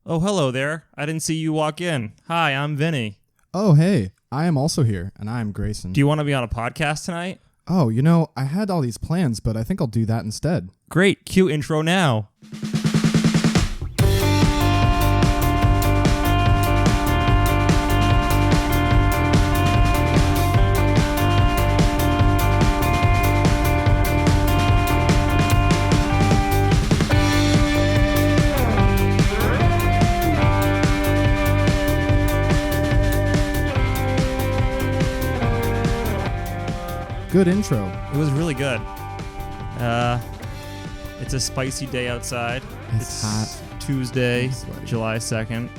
Oh, hello there. I didn't see you walk in. Hi, I'm Vinny. Oh, hey, I am also here, and I am Grayson. Do you want to be on a podcast tonight? Oh, I had all these plans, but I think I'll do that instead. Great. Cue intro now. Good intro. It was really good. It's a spicy day outside. It's hot. Tuesday, I'm sweaty. July 2nd.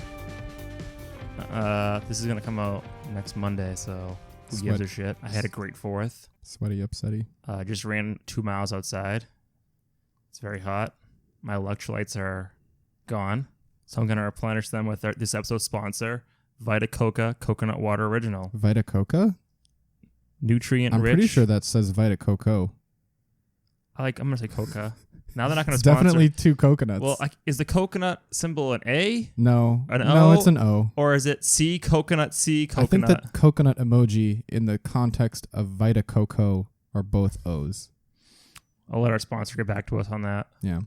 This is going to come out next Monday, so who gives a shit? I had a great 4th. Sweaty, upsetty. Just ran 2 miles outside. It's very hot. My electrolytes are gone, so I'm going to replenish them with this episode's sponsor, Vita Coca Coconut Water Original. Vita Coca? Nutrient I'm rich. pretty sure that says Vita Coco. I'm going to say Coca. Now they're not going to It's sponsor. definitely 2 coconuts. Well, is the coconut symbol an A? no. An No, O? it's an O. Or is it C, coconut, C, coconut? I think that coconut emoji in the context of Vita Coco are both O's. I'll let our sponsor get back to us on that. Yeah.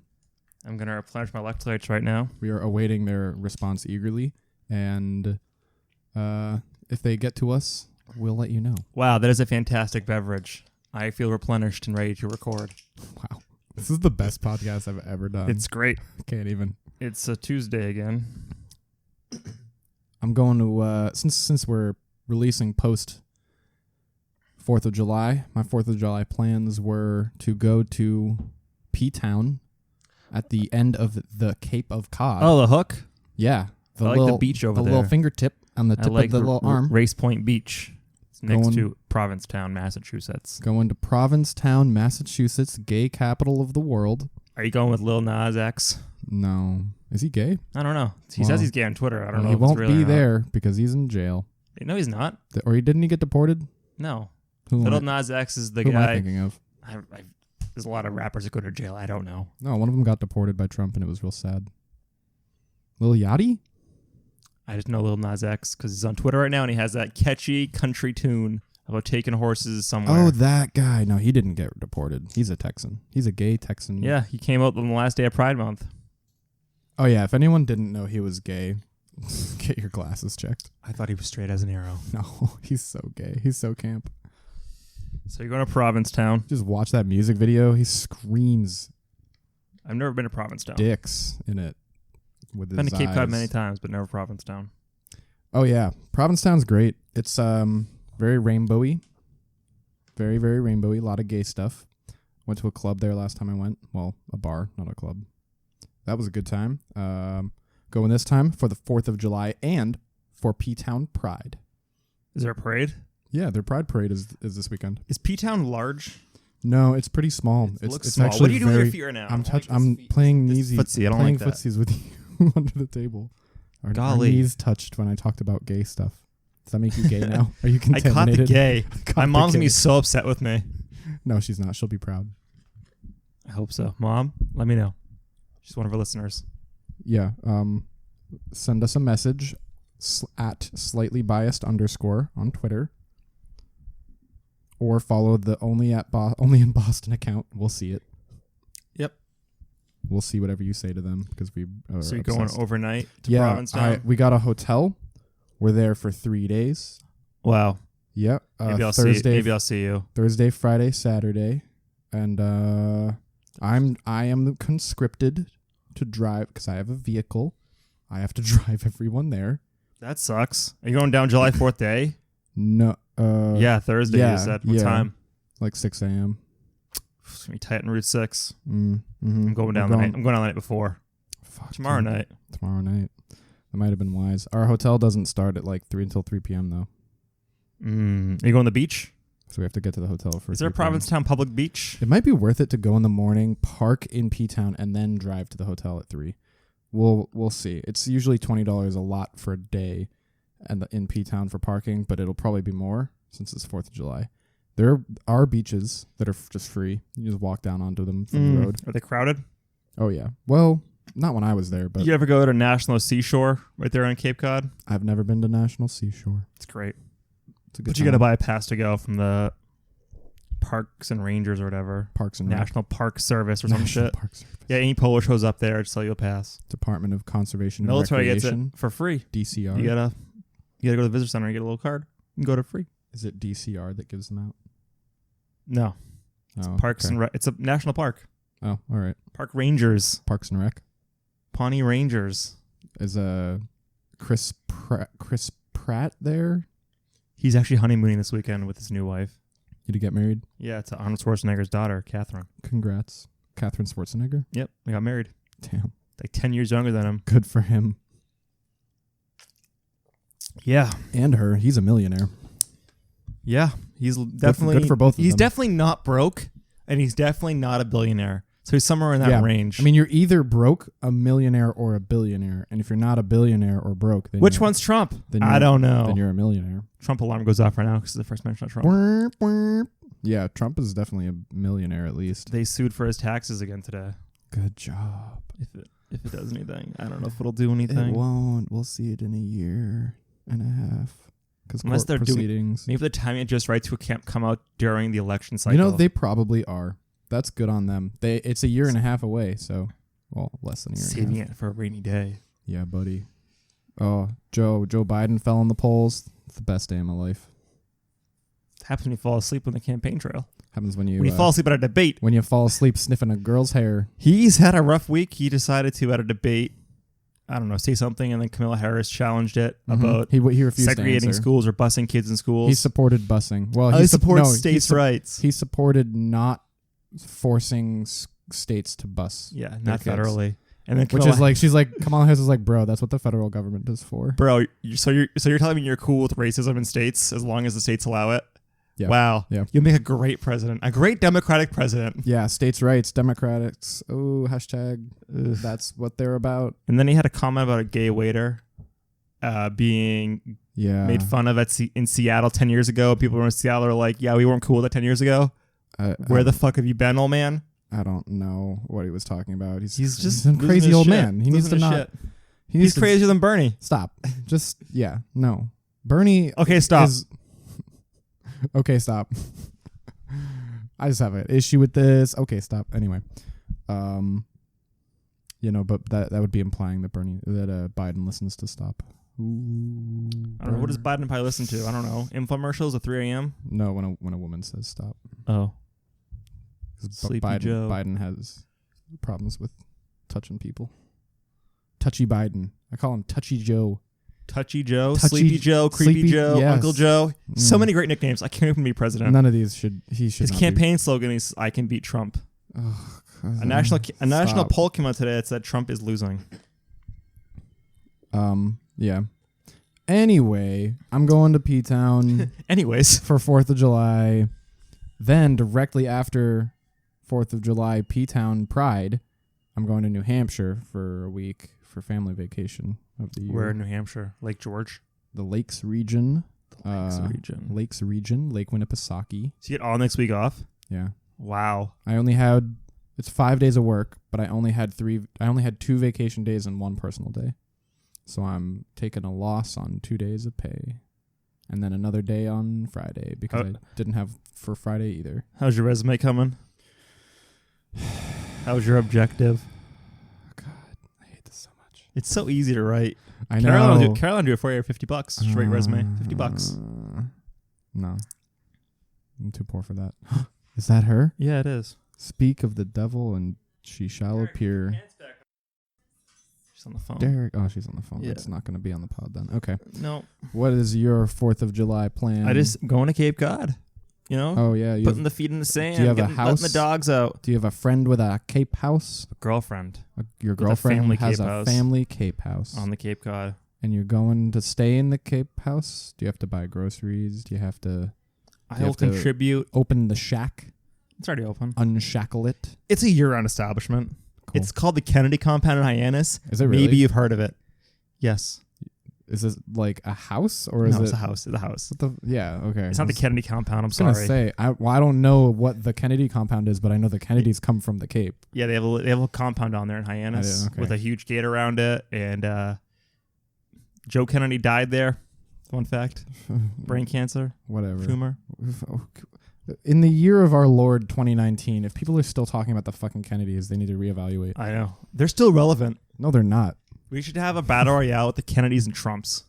I'm going to replenish my electrolytes right now. We are awaiting their response eagerly, and if they get to us, we'll let you know. Wow, that is a fantastic beverage. I feel replenished and ready to record. Wow. This is the best podcast I've ever done. It's great. I can't even. It's a Tuesday again. I'm going to, since we're releasing post 4th of July, my 4th of July plans were to go to P-Town at the end of the Cape of Cod. Oh, the hook? Yeah. I like the beach over the there. little fingertip on the I tip like of the little arm. Race Point Beach. It's next Going- to Provincetown, Massachusetts. Going to Provincetown, Massachusetts, gay capital of the world. Are you going with Lil Nas X? No. Is he gay? I don't know. He Well, says he's gay on Twitter. I don't know He if it's won't really be or not. there because he's in jail. No, he's not. Or didn't he get deported? No. Who Lil am I, Nas X is the who am I guy. thinking of? There's a lot of rappers that go to jail. I don't know. No, one of them got deported by Trump, and it was real sad. Lil Yachty? I just know Lil Nas X because he's on Twitter right now and he has that catchy country tune about taking horses somewhere. Oh, that guy. No, he didn't get deported. He's a Texan. He's a gay Texan. Yeah, he came out on the last day of Pride Month. Oh, yeah. If anyone didn't know he was gay, get your glasses checked. I thought he was straight as an arrow. No, he's so gay. He's so camp. So you're going to Provincetown. Just watch that music video. He screams I've never been to Provincetown. dicks in it with his Been to Cape Cod eyes. many times, but never Provincetown. Oh, yeah. Provincetown's great. It's very rainbowy. Very, very rainbowy. A lot of gay stuff. Went to a club there last time I went. Well, a bar, not a club. That was a good time. Going this time for the 4th of July and for P-Town Pride. Is there a parade? Yeah, their Pride Parade is this weekend. Is P-Town large? No, it's pretty small. It looks it's small. actually What are you doing with very, your feet right now? I'm playing This kneesy, footsie. I don't playing like that. footsies with you under the table. Our Golly. knees touched when I talked about gay stuff. Does that make you gay now? Are you I caught the contaminated? gay. Caught My the mom's going to gay. be so upset with me. No, she's not. She'll be proud. I hope so. Mom, let me know. She's one of our listeners. Yeah. Send us a message at slightlybiased_ on Twitter. Or follow the only in Boston account. We'll see it. Yep. We'll see whatever you say to them because we are So you're obsessed. going overnight to Yeah, Provincetown? we got a hotel. We're there for 3 days. Wow. Yeah. Maybe I'll Thursday, see. Maybe I'll see you. Thursday, Friday, Saturday, and I am conscripted to drive because I have a vehicle. I have to drive everyone there. That sucks. Are you going down July 4th day? No. Yeah, Thursday. yeah, You said. What yeah. time? Like 6 a.m. It's gonna be tight on Route 6. Mm-hmm. I'm going down the night. I'm going down the night before. Fuck, Tomorrow dude. night. Tomorrow night. That might have been wise. Our hotel doesn't start at like 3 p.m. though, Are you going to the beach? so we have to get to the hotel for. Is there a 3 p.m. Provincetown public beach? It might be worth it to go in the morning, park in P-Town, and then drive to the hotel at 3. We'll see. It's usually $20 a lot for a day, and in P-Town for parking, but it'll probably be more since it's 4th of July. There are beaches that are just free. You just walk down onto them from the road. Are they crowded? Oh yeah. Well, Not when I was there, but Did you ever go to National Seashore right there on Cape Cod? I've never been to National Seashore. It's great. It's a good But you got to time. buy a pass to go from the Parks and Rangers or whatever. Parks and Rec. National Park Service or some National shit. Park Service. Yeah, any polo shows up there to sell you a pass. Department of Conservation and Military gets it Recreation. for free. DCR. You gotta go to the visitor center and get a little card. You can go to free. Is it DCR that gives them out? No, Oh, Parks okay. and Rec. It's a national park. Oh, all right. Park Rangers, Parks and Rec Pawnee Rangers. is Chris Pratt there? He's actually honeymooning this weekend with his new wife. You to get married? Yeah, it's Arnold Schwarzenegger's daughter, Catherine. Congrats, Catherine Schwarzenegger. Yep, they got married. Damn, Like 10 years younger than him. good for him Yeah, and her. He's a millionaire. yeah. He's definitely good for both of He's them. definitely not broke, and he's definitely not a billionaire. So he's somewhere in that Yeah. range. I mean, you're either broke, a millionaire, or a billionaire. And if you're not a billionaire or broke, then which you're- one's Trump? then I you're- don't know. Then you're a millionaire. Trump alarm goes off right now because it's the first mention of Trump. Wurp, wurp. Yeah, Trump is definitely a millionaire at least. They sued for his taxes again today. Good job. If it does anything, I don't know if it'll do It anything. won't. We'll see it in a year and a half. Because Unless court they're doing- proceedings. Maybe the timing just right to come out during the election cycle. You know, they probably are. That's good on them. It's a year and a half away, so less than a year and a saving half. it for a rainy day. Yeah, buddy. Oh, Joe Biden fell in the polls. It's the best day of my life. It happens when you fall asleep on the campaign trail. Happens when you When you fall asleep at a debate. when you fall asleep sniffing a girl's hair. He's had a rough week. He decided to, at a debate, I don't know, say something, and then Kamala Harris challenged it about He refused segregating to answer. schools or busing kids in schools. He supported busing. Well, I he support no, states' rights. He supported not forcing states to bus. Yeah, their not kids. federally. And then Which Kamala, is like, she's like, Kamala Harris is like, bro, that's what the federal government is for. bro. So you're telling me you're cool with racism in states as long as the states allow it? Yeah. Wow. Yeah. You'll make a great president, a great Democratic president. Yeah, states' rights, Democrats. Oh, hashtag. That's what they're about. And then he had a comment about a gay waiter being Yeah. made fun of in Seattle 10 years ago. People in Seattle are like, yeah, we weren't cool with that 10 years ago. Where the fuck have you been, old man? I don't know what he was talking about. He's just a losing crazy his old shit. man. He needs to Losing his not. shit. He needs He's to crazier than Bernie. Stop. Just no. Bernie. Okay, stop. Okay, stop. I just have an issue with this. Okay, stop. Anyway, but that would be implying that Biden listens to stop. Ooh, I don't know. What does Biden probably listen to? I don't know. Infomercials at 3 a.m.? No, when a woman says stop. Oh. 'Cause Sleepy Biden, Joe. Biden has problems with touching people. Touchy Biden. I call him Touchy Joe. Touchy Joe, Touchy- Sleepy Joe, Creepy Sleepy- Joe, yes. Uncle Joe. So Mm. many great nicknames. I can't even be president. None of these should. He should. His not campaign slogan is "I can beat Trump." Be. Oh, A national Stop. poll came out today that said Trump is losing. Yeah. Anyway, I'm going to P-Town Anyways, for 4th of July. Then directly after 4th of July P-Town Pride, I'm going to New Hampshire for a week for family vacation of the year. we're in New Hampshire, Lake George, The Lakes region. region. Lakes region, Lake Winnipesaukee. So you get all next week off. Yeah. Wow. I only had it's 5 days of work, but I only had 2 vacation days and 1 personal day. So I'm taking a loss on 2 days of pay. And then another day on Friday because I didn't have for Friday either. How's your resume coming? How's your objective? God, I hate this so much. It's so easy to write. I Caroline know. will do it for you for $50. Straight resume, $50. No. I'm too poor for that. Is that her? Yeah, it is. Speak of the devil and she shall appear. She's on the phone. Derek. Oh, she's on the phone. Yeah. It's not going to be on the pod then. Okay. No, What is your 4th of July plan? I just going to Cape Cod. You know, Oh, yeah. putting the feet in the sand. do you have a letting house? the dogs out. Do you have a friend with a Cape house? Girlfriend Your a girlfriend family has Cape a house. family Cape house. on the Cape Cod. And you're going to stay in the Cape house? Do you have to buy groceries? Do you have to I you will have to- contribute. open the shack? It's already open. Unshackle it? It's a year-round establishment. Cool. It's called the Kennedy Compound in Hyannis. Is it really? Maybe you've heard of it. Yes. Is this like a house or is No, it? it's a house. It's a house. Yeah, okay. It's not the Kennedy compound. I'm I was gonna sorry. say I don't know what the Kennedy compound is, but I know the Kennedys come from the Cape. Yeah, they have a compound down there in Hyannis okay. with a huge gate around it, and Joe Kennedy died there. Fun fact: brain cancer. Whatever. Tumor. In the year of our Lord 2019, if people are still talking about the fucking Kennedys, they need to reevaluate. I know they're still relevant. No, they're not. We should have a battle royale with the Kennedys and Trumps.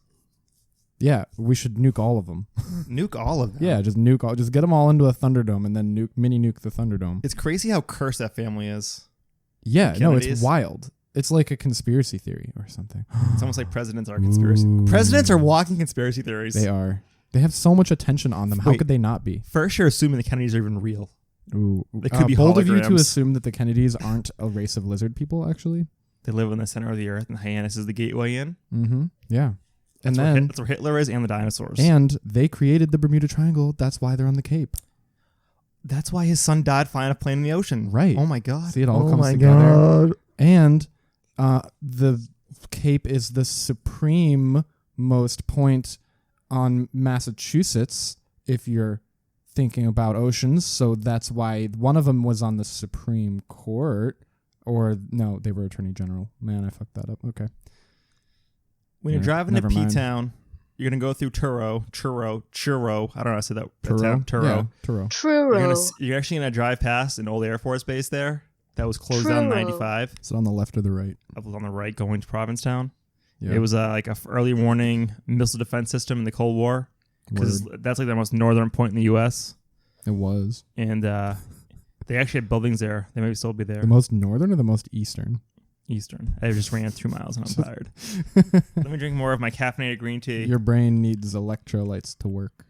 Yeah, we should nuke all of them. Nuke all of them. Yeah, just nuke all. Just get them all into a Thunderdome and then mini nuke the Thunderdome. It's crazy how cursed that family is. Yeah, no, it's Kennedys. wild. It's like a conspiracy theory or something. It's almost like presidents are conspiracy. Ooh. Presidents are walking conspiracy theories. They are. They have so much attention on them. How Wait. could they not be? First, you're assuming the Kennedys are even real. Ooh, They could be bold of you to holograms. assume that the Kennedys aren't a race of lizard people. Actually, They live in the center of the earth, and Hyannis is the gateway in. mm-hmm. Yeah, That's, and that's where Hitler is, and the dinosaurs. and they created the Bermuda Triangle. That's why they're on the Cape. That's why his son died flying a plane in the ocean. Right. Oh my god. See, it all oh comes my together. God. And the Cape is the supreme most point on Massachusetts if you're thinking about oceans. So that's why one of them was on the Supreme Court. Or, no, they were Attorney General. Man, I fucked that up. Okay. When you're Yeah, driving to never mind. P-Town, you're going to go through Churro. I don't know how to say that. Truro? Truro. Yeah, Truro. True. You're actually going to drive past an old Air Force base there that was closed down in Truro. 95. Is it on the left or the right? I was on the right going to Provincetown. Yeah. It was like a early warning missile defense system in the Cold War because that's like the most northern point in the U.S. It was. And they actually had buildings there. They may still be there. The most northern or the most eastern? Eastern. I just ran 2 miles and I'm tired. Let me drink more of my caffeinated green tea. Your brain needs electrolytes to work.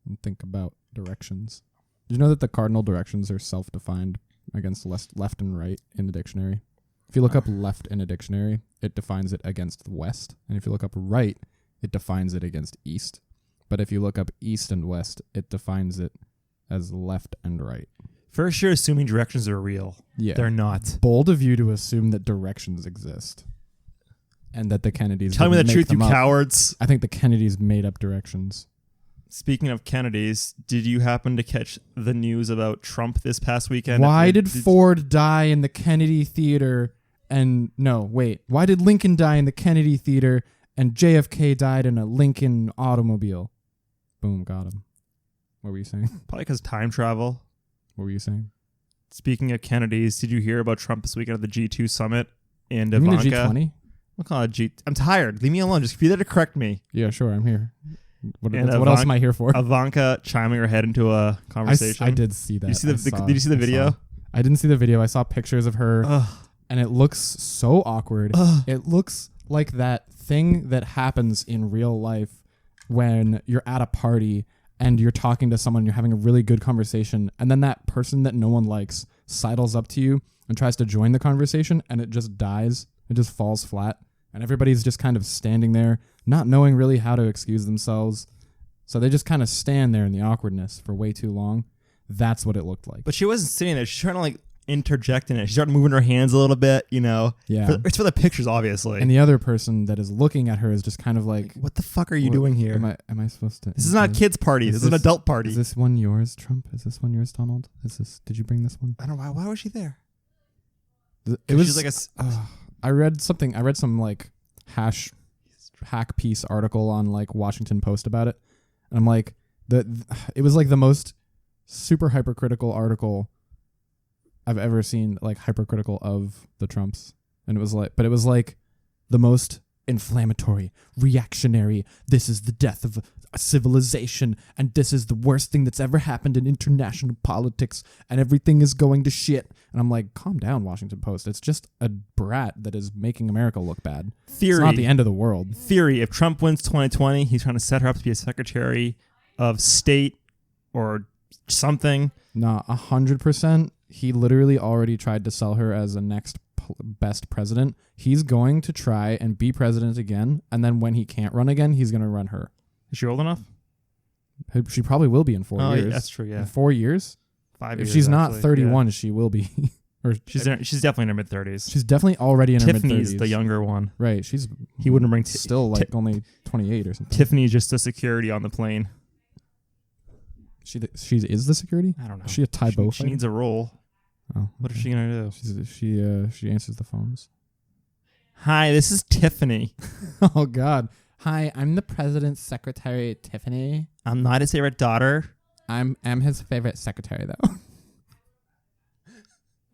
And think about directions. Did you know that the cardinal directions are self-defined against left and right in the dictionary? If you look up left in a dictionary, it defines it against the west. And if you look up right, it defines it against east. But if you look up east and west, it defines it as left and right. First, you're assuming directions are real. Yeah. They're not. Bold of you to assume that directions exist. And that the Kennedys Tell me the didn't truth, make you them up. cowards. I think the Kennedys made up directions. Speaking of Kennedys, did you happen to catch the news about Trump this past weekend? Why did Ford die in the Kennedy Theater? And no, wait. Why did Lincoln die in the Kennedy Theater and JFK died in a Lincoln automobile? Boom, got him. What were you saying? Probably because time travel. What were you saying? Speaking of Kennedys, did you hear about Trump this weekend at the G2 summit? And You mean Ivanka. the G20? We'll call it G. I'm tired. Leave me alone. Just be there to correct me. Yeah, sure. I'm here. What And else am I here for? Ivanka chiming her head into a conversation. I did see that. Did you see did you see the I video? saw. I didn't see the video. I saw pictures of her, Ugh. and it looks so awkward. Ugh. It looks like that thing that happens in real life when you're at a party and you're talking to someone, you're having a really good conversation, and then that person that no one likes sidles up to you and tries to join the conversation, and it just dies. It just falls flat, and everybody's just kind of standing there, not knowing really how to excuse themselves. So they just kind of stand there in the awkwardness for way too long. That's what it looked like. But she wasn't sitting there. She's trying to like interject in it. She started moving her hands a little bit, you know. Yeah. It's for the pictures, obviously. And the other person that is looking at her is just kind of like, what the fuck are you "What- doing here? Am I supposed to? This is not a kid's party. is This is an this- adult party. Is this one yours, Trump? Is this one yours, Donald? Did you bring this one? I don't know. Why was she there? It was She's like I read some like hack piece article on like Washington Post about it. And I'm like, it was like the most super hypercritical article I've ever seen, like hypercritical of the Trumps. And it was like the most inflammatory, reactionary, this is the death of a civilization, and this is the worst thing that's ever happened in international politics, and everything is going to shit. And I'm like, calm down, Washington Post. It's just a brat that is making America look bad. theory. It's not the end of the world. Theory. If Trump wins 2020, he's trying to set her up to be a Secretary of State or something. Nah, 100%. He literally already tried to sell her as a next best president. He's going to try and be president again, and then when he can't run again, he's going to run her. Is she old enough? She probably will be in 4 Oh, years. yeah, that's true, yeah. In 4 years? 5 If years. she's not actually, 31, she will be. Or She's definitely in her mid 30s. she's definitely already in her mid 30s. Tiffany's the younger one. Right. She's He wouldn't bring still like only 28 or something. Tiffany's just the security on the plane. She is the security? I don't know. Is she a Taibo She needs a role. Oh. What is she gonna do? She answers the phones. Hi, this is Tiffany. Oh God. Hi, I'm the president's secretary, Tiffany. I'm not his favorite daughter. I'm his favorite secretary though.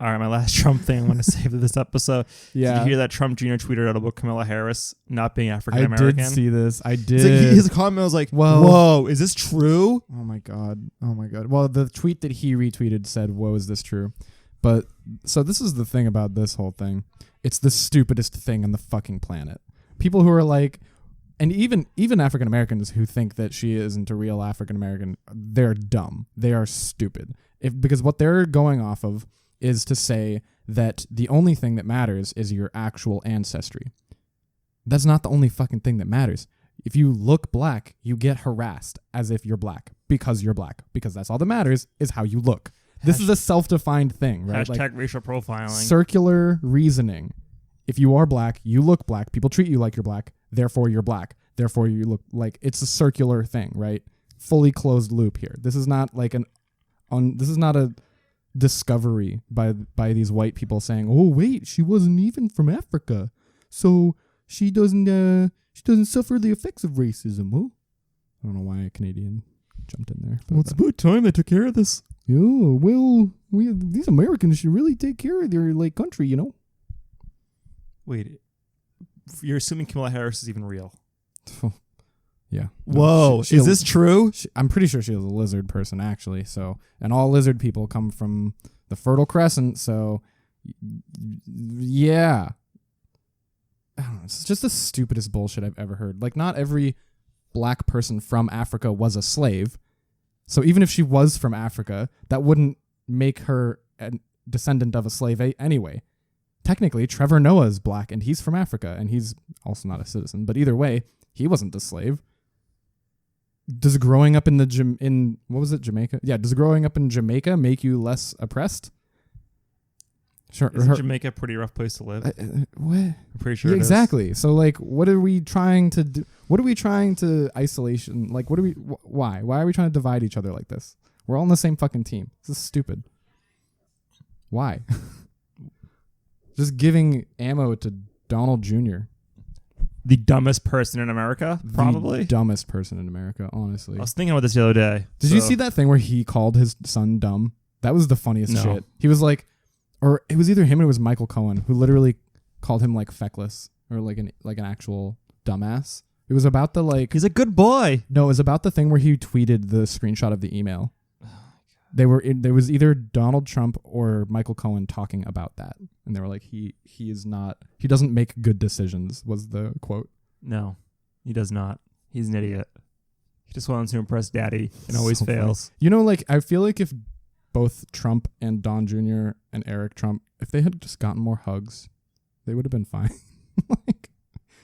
All right, my last Trump thing I want to say for this episode. Yeah. Did you hear that Trump Jr. tweeted out about Kamala Harris not being African I American? did see this. I did. It's like his comment was like, "Whoa, is this true?" Oh my God. Well, the tweet that he retweeted said, "Whoa, is this true?" But so this is the thing about this whole thing. It's the stupidest thing on the fucking planet. People who are like, and even African Americans who think that she isn't a real African American, they're dumb. They are stupid. Because what they're going off of is to say that the only thing that matters is your actual ancestry. That's not the only fucking thing that matters. If you look black, you get harassed as if you're black because you're black. Because that's all that matters is how you look. This is a self-defined thing, right? Hashtag Like racial profiling. circular reasoning. If you are black, you look black. People treat you like you're black. Therefore, you're black. Therefore, you look like it's a circular thing, right? Fully closed loop here. This is not like this is not a discovery by these white people saying, "Oh wait, she wasn't even from Africa, so she doesn't suffer the effects of racism." Huh? I don't know why a Canadian jumped in there. Well, it's about time they took care of this. Yeah, well, these Americans should really take care of their like country, you know. Wait, you're assuming Kamala Harris is even real? Yeah. Whoa, is this true? I'm pretty sure she was a lizard person, actually. So, and all lizard people come from the Fertile Crescent. So, yeah. I don't know, it's just the stupidest bullshit I've ever heard. Like, not every black person from Africa was a slave. So even if she was from Africa, that wouldn't make her a descendant of a slave anyway. Technically, Trevor Noah is black and he's from Africa and he's also not a citizen. But either way, he wasn't a slave. Does growing up in what was it, Jamaica? Yeah, does growing up in Jamaica make you less oppressed? Sure. Isn't Jamaica a pretty rough place to live? What? I'm pretty sure Yeah, it is. exactly. So, like, what are we trying to do? What are we trying to isolation? Like, what are we? Why? Why are we trying to divide each other like this? We're all on the same fucking team. This is stupid. Why? Just giving ammo to Donald Jr. The dumbest person in America, probably. The dumbest person in America, honestly. I was thinking about this the other day. Did you see that thing where he called his son dumb? That was the funniest No. shit. He was like, or it was either him or it was Michael Cohen who literally called him like feckless or like an actual dumbass. It was about the like. He's a good boy. No, it was about the thing where he tweeted the screenshot of the email. There was either Donald Trump or Michael Cohen talking about that, and they were like, he doesn't make good decisions. Was the quote? No, he does not. He's an idiot. He just wants to impress daddy and always So funny. fails. You know, like I feel like if both Trump and Don Jr. and Eric Trump, if they had just gotten more hugs, they would have been fine. Like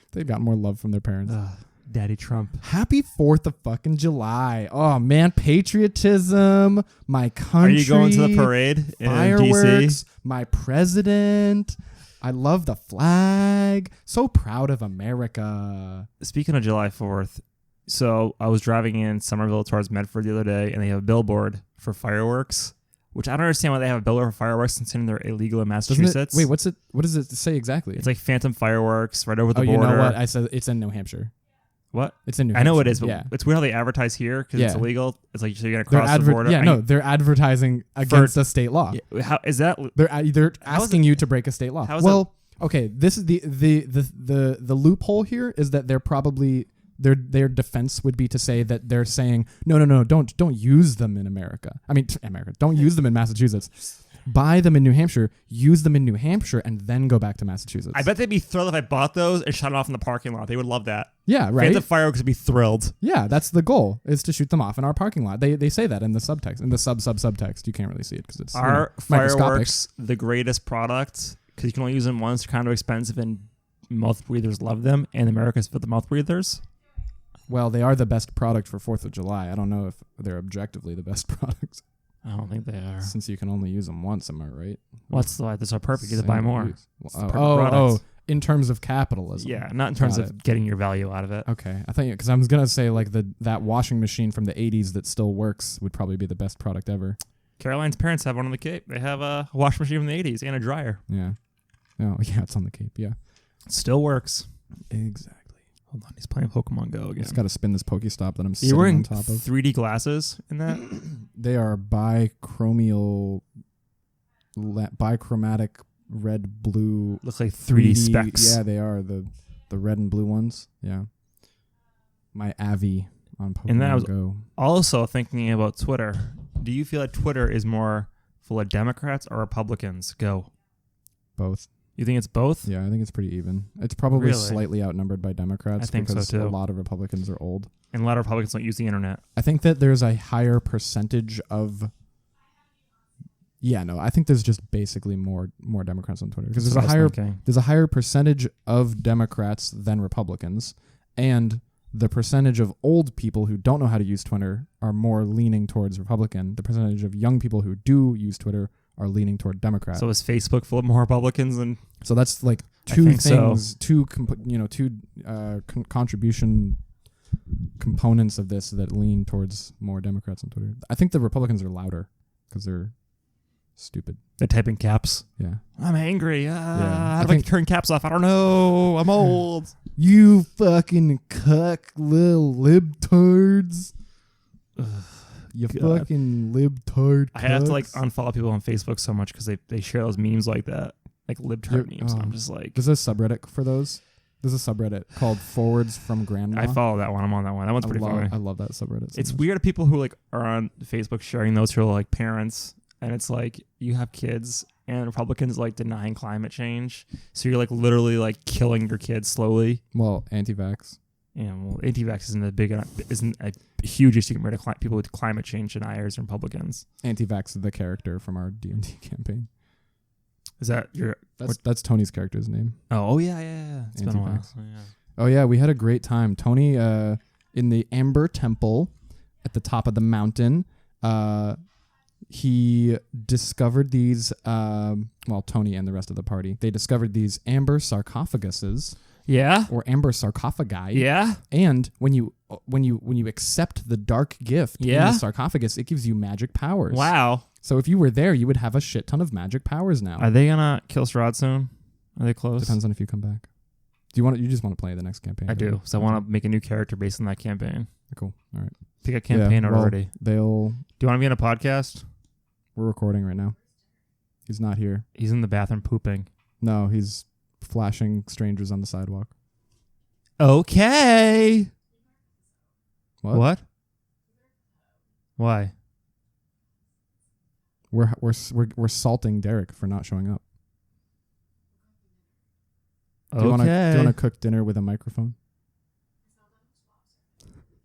if they'd gotten more love from their parents. Daddy Trump. Happy 4th of fucking July. Oh man, patriotism, my country. Are you going to the parade in fireworks, DC? my president. I love the flag. So proud of America. Speaking of July 4th, so I was driving in Somerville towards Medford the other day, and they have a billboard for fireworks, which I don't understand why they have a billboard for fireworks considering they're illegal in Massachusetts. Wait, what does it say exactly? It's like phantom fireworks right over the border. You know what? I said it's in New Hampshire. What? It's in New I Hampshire. know it is, but yeah. it's weird how they advertise here because it's Yeah. illegal. It's like so you're gonna cross the border. Yeah, no, they're advertising against a state law. Yeah, how is that? They're asking you to break a state law. How is Well, okay, this is the loophole here is that they're probably their defense would be to say that they're saying no, don't use them in America. I mean, America, don't use them in Massachusetts. Buy them in New Hampshire, use them in New Hampshire, and then go back to Massachusetts. I bet they'd be thrilled if I bought those and shot it off in the parking lot. They would love that. Yeah, right. The fireworks would be thrilled. Yeah, that's the goal, is to shoot them off in our parking lot. They say that in the subtext, in the subtext. You can't really see it because it's Are microscopic. fireworks the greatest product? Because you can only use them once. They're kind of expensive, and mouth breathers love them. And America's for the mouth breathers. Well, they are the best product for 4th of July. I don't know if they're objectively the best product. I don't think they are. Since you can only use them once, am I right? What's the that's so perfect? You get to buy Single more. use. It's the perfect Oh, product. in terms of capitalism. Yeah, not in terms Got of getting your value out of it. Okay, I think because I was gonna say like that washing machine from the '80s that still works would probably be the best product ever. Caroline's parents have one on the Cape. They have a washing machine from the 80s and a dryer. Yeah. Oh yeah, it's on the Cape. Yeah. Still works. Exactly. Hold on, he's playing Pokemon Go again. Just got to spin this Pokestop that I'm You're sitting wearing on top of. 3D glasses in that? They are bichromatic red blue. Looks like 3D specs. Yeah, they are the red and blue ones. Yeah. My Avi on Pokemon And then I was Go. also thinking about Twitter. Do you feel like Twitter is more full of Democrats or Republicans? Go. Both. You think it's both? Yeah, I think it's pretty even. It's probably Really? slightly outnumbered by Democrats I think so, because too. a lot of Republicans are old. And a lot of Republicans don't use the internet. I think that there's a higher percentage of. Yeah, no, I think there's just basically more Democrats on Twitter because That's what I was thinking. there's a higher percentage of Democrats than Republicans, and the percentage of old people who don't know how to use Twitter are more leaning towards Republican. The percentage of young people who do use Twitter are leaning toward Democrat. So is Facebook full of more Republicans than... So that's like I two think so. things, two contribution components of this that lean towards more Democrats on Twitter. I think the Republicans are louder because they're stupid. They're typing caps. Yeah. I'm angry. How I do I think- turn caps off? I don't know. I'm old. You fucking cuck little libtards. You God. fucking libtard. I have to like cucks. unfollow people on Facebook so much because they share those memes like that, like libtard memes. And I'm just like, There's a subreddit for those. There's a subreddit called Forwards from Grandma. I follow that one. I'm on that one. That one's pretty funny. I love that subreddit. So It's much. weird people who like are on Facebook sharing those who are like parents, and it's like you have kids and Republicans like denying climate change, so you're like literally like killing your kids slowly. Well, anti-vax. Yeah, well, anti-vax isn't a huge issue compared to people with climate change deniers and Republicans. Anti-vax is the character from our DMD campaign. Is that your? That's Tony's character's name. Oh yeah. It's been a while. Anti-vax. Oh, yeah. Oh yeah, we had a great time. Tony, in the Amber Temple, at the top of the mountain, he discovered these. Tony and the rest of the party, they discovered these amber sarcophaguses Yeah. or amber sarcophagi. Yeah. And when you accept the dark gift in Yeah. the sarcophagus, it gives you magic powers. Wow. So if you were there, you would have a shit ton of magic powers now. Are they gonna kill Strahd soon? Are they close? Depends on if you come back. Do you just want to play the next campaign? I do. So I want to make a new character based on that campaign. Cool. All right. Pick a campaign well, already. Do you want to be in a podcast? We're recording right now. He's not here. He's in the bathroom pooping. No, he's flashing strangers on the sidewalk. Okay. What? Why? We're salting Derek for not showing up. Do you Okay. want to cook dinner with a microphone?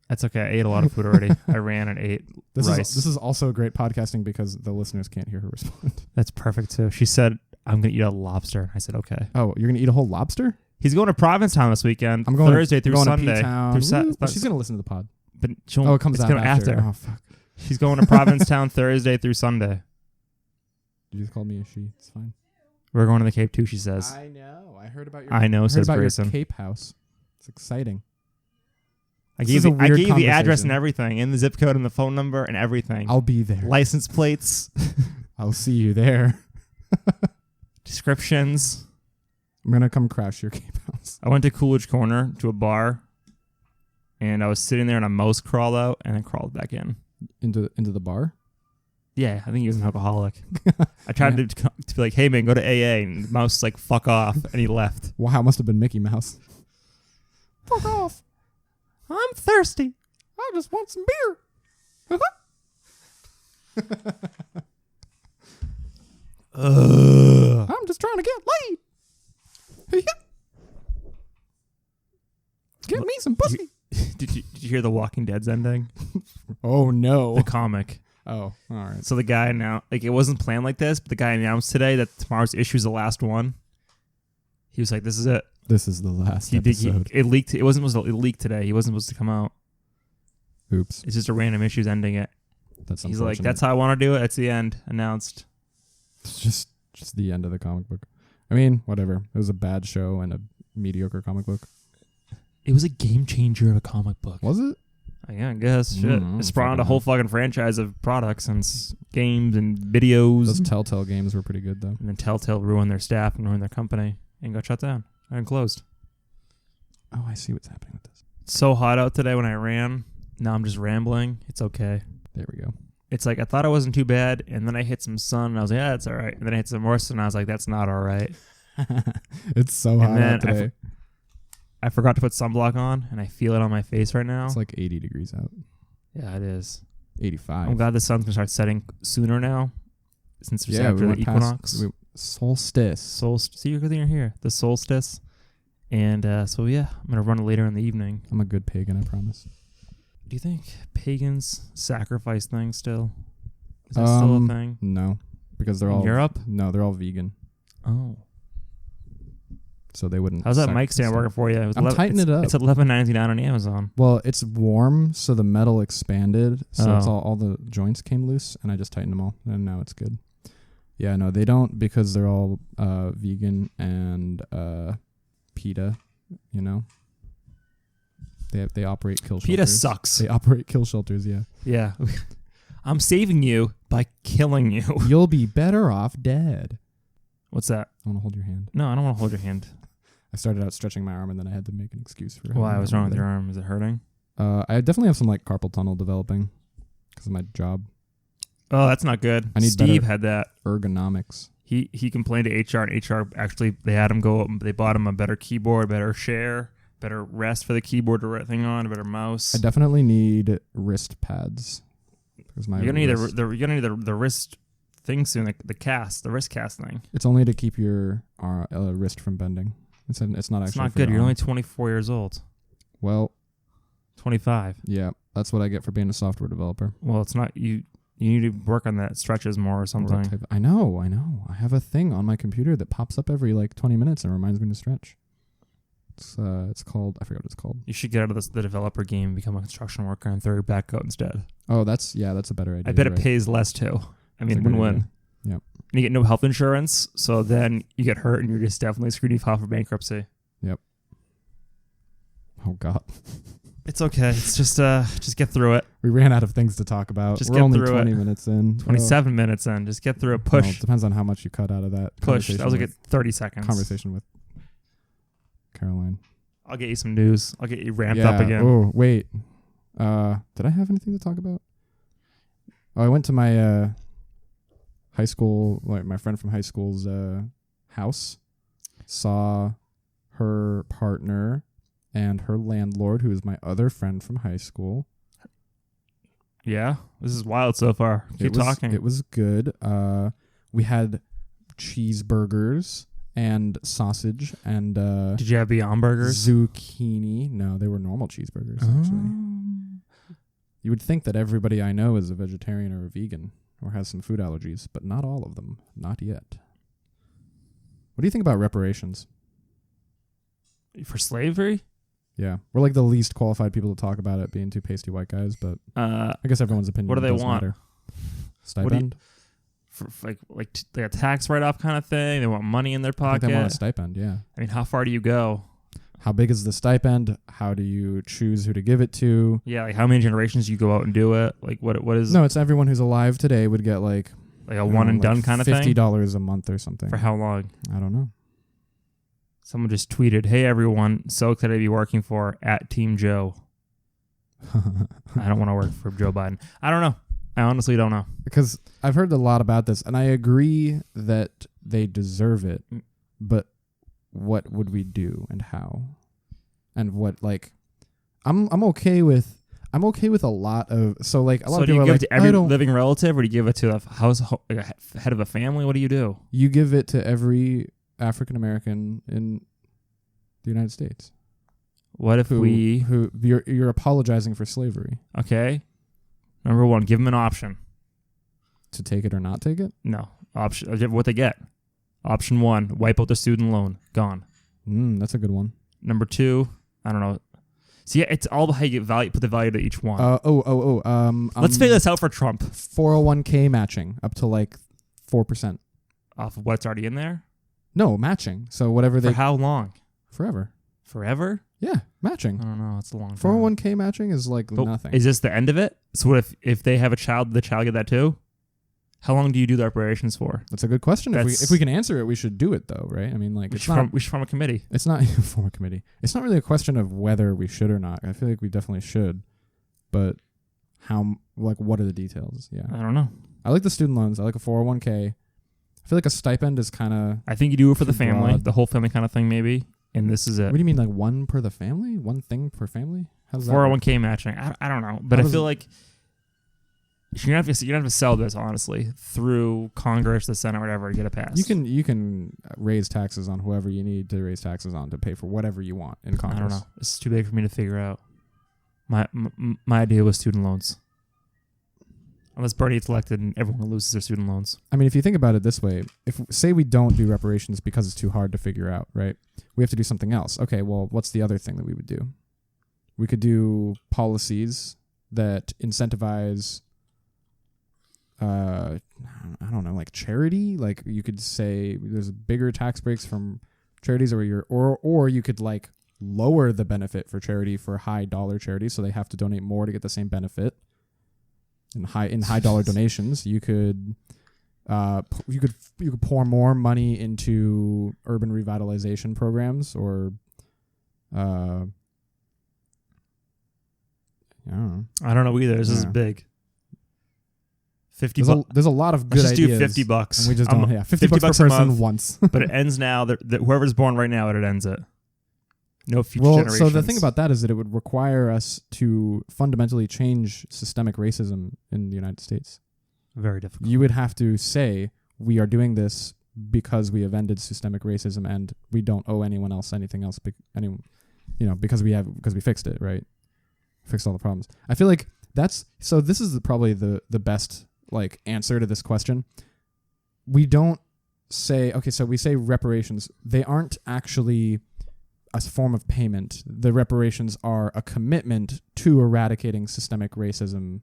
That's okay. I ate a lot of food already. I ran and ate rice. This is also great podcasting because the listeners can't hear her respond. That's perfect too. She said, "I'm gonna eat a lobster." I said, "Okay." Oh, you're gonna eat a whole lobster? He's going to Provincetown this weekend. I'm going Thursday through going Sunday. To P-Town. Through She's gonna listen to the pod. But It comes out gonna after. Oh fuck! She's going to Provincetown Thursday through Sunday. You just called me a she. It's fine. We're going to the Cape too. She says. I know. I heard about your. I know. heard Says about Grayson. your Cape house. It's exciting. I This gave is a you, I weird gave you the address conversation. and everything, and the zip code and the phone number and everything. I'll be there. License plates, I'll see you there. descriptions. I'm gonna come crash your Cape house. I went to Coolidge Corner to a bar, and I was sitting there, and a mouse crawled out and then crawled back in. Into the bar. Yeah, I think he was an alcoholic. I tried to be like, "Hey man, go to AA," and the mouse was like, "Fuck off," and he left. Wow, must have been Mickey Mouse. Fuck off! I'm thirsty. I just want some beer. I'm just trying to get laid. Get me some pussy. Did you hear the Walking Dead's ending? Oh no. The comic. Oh, all right. So the guy now, like, it wasn't planned like this, but the guy announced today that tomorrow's issue is the last one. He was like, "This is it." This is the last It episode. leaked. It leaked today. He wasn't supposed to come out. Oops. It's just a random issue's ending it. That's He's like, unfortunate. that's how I want to do it. That's the end. Announced. It's just the end of the comic book. I mean, whatever. It was a bad show and a mediocre comic book. It was a game changer of a comic book. Was it? Yeah, I guess. Shit. I It don't spawned fucking a whole know. fucking franchise of products and games and videos. Those Telltale games were pretty good though. And then Telltale ruined their staff and ruined their company and got shut down and closed. Oh, I see what's happening with this. It's so hot out today when I ran. Now I'm just rambling. It's okay. There we go. It's like I thought it wasn't too bad, and then I hit some sun, and I was like, yeah, it's all right. And then I hit some more sun, and I was like, that's not all right. It's so And hot then out today. I forgot to put sunblock on, and I feel it on my face right now. It's like 80 degrees out. Yeah, it is. 85. I'm glad the sun's going to start setting sooner now, since it's Yeah, after we the went equinox. past solstice. See, you're good thing you're here. The solstice. And so, yeah, I'm going to run later in the evening. I'm a good pagan, I promise. Do you think pagans sacrifice things still? Is that still a thing? No, because they're In all Europe? No, they're all vegan, Oh. so they wouldn't. How's that mic stand stuff. working for you? It was I'm tightening it up. It's $11.99 on Amazon. Well, it's warm, so the metal expanded, so it's Oh. all the joints came loose, and I just tightened them all, and now it's good. Yeah, no, they don't, because they're all vegan and PETA. You know, they operate kill shelters. PETA sucks. They operate kill shelters. Yeah, Yeah. I'm saving you by killing you. you'll be better off dead. What's that? I want to hold your hand. No, I don't want to hold your hand. I started out stretching my arm, and then I had to make an excuse for. Why? having What's my wrong arm with your there. arm? Is it hurting? I definitely have some like carpal tunnel developing because of my job. Oh, that's not good. I need Steve better- had that. Ergonomics. He complained to HR, and HR actually, they had him go, they bought him a better keyboard, better chair, better rest for the keyboard to write thing on, a better mouse. I definitely need wrist pads because my You're gonna need wrist- you're gonna need the wrist thing soon, the cast, the wrist cast thing. It's only to keep your wrist from bending. It's not actually. It's not for good. the You're arm. only 24 years old. Well, 25. yeah, that's what I get for being a software developer. Well, it's not you. You need to work on that stretches more or Or something. I know. I have a thing on my computer that pops up every like 20 minutes and reminds me to stretch. It's called. I forgot what it's called. You should get out of the developer game and become a construction worker and throw your back out instead. Oh, that's a better idea. I bet right. it pays less too. I That's a mean, good win-win. idea. Yep. And you get no health insurance, so then you get hurt and you're just definitely screwed if you file for bankruptcy. Oh God, It's okay. It's just get through it. we ran out of things to talk about. Just We're get only through 20 it. minutes in. 27 minutes in. Just get through it. Well, Push. it depends on how much you cut out of that. Push. That was like conversation 30 seconds. conversation with Caroline. I'll get you some news. I'll get you ramped up again. Oh, wait. Did I have anything to talk about? Oh, I went to my high school, like my friend from high school's house, saw her partner and her landlord, who is my other friend from high school. Yeah? This is wild so far. Keep talking. It was good. We had cheeseburgers and sausage and Did you have Beyond Burgers? zucchini. No, they were normal cheeseburgers, actually. You would think that everybody I know is a vegetarian or a vegan or has some food allergies, but not all of them. Not yet. What do you think about reparations? For slavery? Yeah. We're like the least qualified people to talk about it, being two pasty white guys, but I guess everyone's opinion What do they does want? matter. What do you- Stipend? for like a tax write-off kind of thing. They want money in their I think pocket. they want a stipend, yeah. I mean, how far do you go? How big is the stipend? How do you choose who to give it to? Yeah, like how many generations you go out and do it? Like what is No, it's everyone who's alive today would get like like a one and done kind of thing? $50 a month or something. For how long? I don't know. Someone just tweeted, "Hey everyone, so excited to be working for @Team Joe." I don't want to work for Joe Biden. I don't know. I honestly don't know. Because I've heard a lot about this, and I agree that they deserve it, but what would we do and how? And what, like, I'm okay with a lot of, so like a lot So of do people you are give like, it to every I don't, living relative, or do you give it to like a head of a family? What do you do? you give it to every African American in the United States What if who we? you're apologizing for slavery. Okay, number one, give them an option. To take it or not take it? No option. What they get? Option one: wipe out the student loan. Gone. That's a good one. Number two, I don't know. So yeah, it's all about how you put the value to each one. Let's figure this out for Trump. 401k matching up to like 4%. Off of what's already in there? No, matching. So whatever For how long? forever. Forever? Yeah, matching. I don't know. It's a long time. 401k matching is like nothing. Is this the end of it? So what if they have a child, the child get that too? How long do you do the reparations for? That's a good question. If we can answer it, we should do it though, right? I mean, like we should form a committee. It's not form a committee. It's not really a question of whether we should or not. I feel like we definitely should, but what are the details? Yeah, I don't know. I like the student loans. I like a 401k. I feel like a stipend is kind of. I think you do it for the family, broad. the whole family kind of thing, maybe. And this is it. What do you mean, like one per the family? One thing per family? How's that? 401k matching. I don't know, but I feel like you're gonna have to sell this honestly through Congress, the Senate, whatever. You get a pass. You can raise taxes on whoever you need to raise taxes on to pay for whatever you want in Congress. I don't know. It's too big for me to figure out. My idea was student loans. Unless Bernie gets elected and everyone loses their student loans. I mean, if you think about it this way, if say we don't do reparations because it's too hard to figure out, right? We have to do something else. Okay, well, what's the other thing that we would do? We could do policies that incentivize, I don't know, like charity. Like you could say there's bigger tax breaks from charities, or you could like lower the benefit for charity for high dollar charities, so they have to donate more to get the same benefit. In high dollar donations, you could pour more money into urban revitalization programs, or I don't know either. This is big. $50. There's a lot of good Let's ideas. just do $50, and we just don't. Yeah, $50 per a person month, once. But it ends now. That whoever's born right now, it ends it. No future generations. So the thing about that is that it would require us to fundamentally change systemic racism in the United States. Very difficult. You would have to say we are doing this because we have ended systemic racism and we don't owe anyone else anything else. Because we fixed it, right? Fixed all the problems. I feel like this is probably the best like answer to this question. We don't say, okay, so we say reparations. They aren't actually a form of payment. The reparations are a commitment to eradicating systemic racism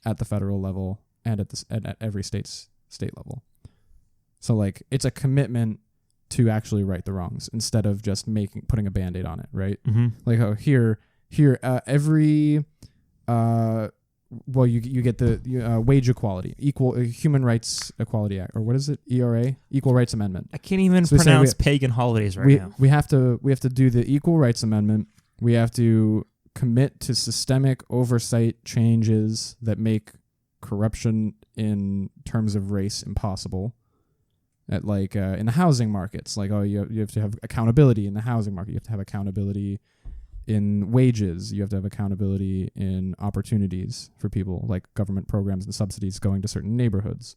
at the federal level and at every state level. So like it's a commitment to actually right the wrongs instead of just putting a Band-Aid on it, right? Mm-hmm. Like every you get the wage equality, Human Rights Equality Act, or what is it? ERA, Equal Rights Amendment. I can't even pronounce pagan holidays now. We have to do the Equal Rights Amendment. We have to commit to systemic oversight changes that make corruption in terms of race impossible. At in the housing markets, you have to have accountability in the housing market. You have to have accountability in wages. You have to have accountability in opportunities for people, like government programs and subsidies going to certain neighborhoods.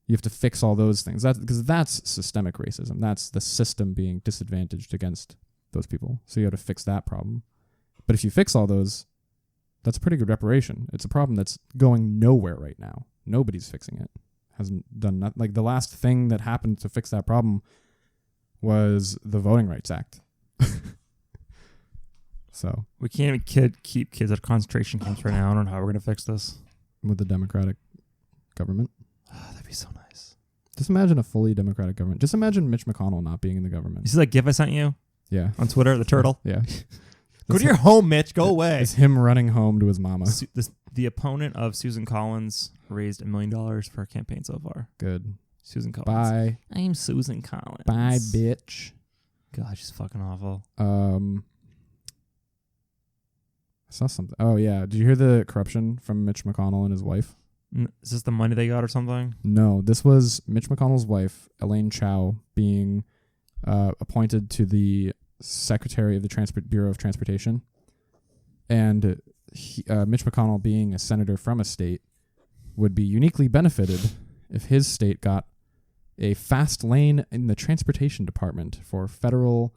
You have to fix all those things. Because that's systemic racism. That's the system being disadvantaged against those people. So you have to fix that problem. But if you fix all those, that's a pretty good reparation. It's a problem that's going nowhere right now. Nobody's fixing it. Hasn't done nothing. Like the last thing that happened to fix that problem was the Voting Rights Act. So we can't even keep kids at concentration camps right now. I don't know how we're going to fix this. With the Democratic government. That'd be so nice. Just imagine a fully Democratic government. Just imagine Mitch McConnell not being in the government. You see that GIF I sent you? Yeah. On Twitter, the turtle? Yeah. Go to your home, Mitch. Go away. It's him running home to his mama. The opponent of Susan Collins raised $1 million for her campaign so far. Good. Susan Collins. Bye. I'm Susan Collins. Bye, bitch. God, she's fucking awful. I saw something. Oh, yeah. Did you hear the corruption from Mitch McConnell and his wife? Is this the money they got or something? No, this was Mitch McConnell's wife, Elaine Chao, being appointed to the Secretary of the Bureau of Transportation. And Mitch McConnell, being a senator from a state, would be uniquely benefited if his state got a fast lane in the transportation department for federal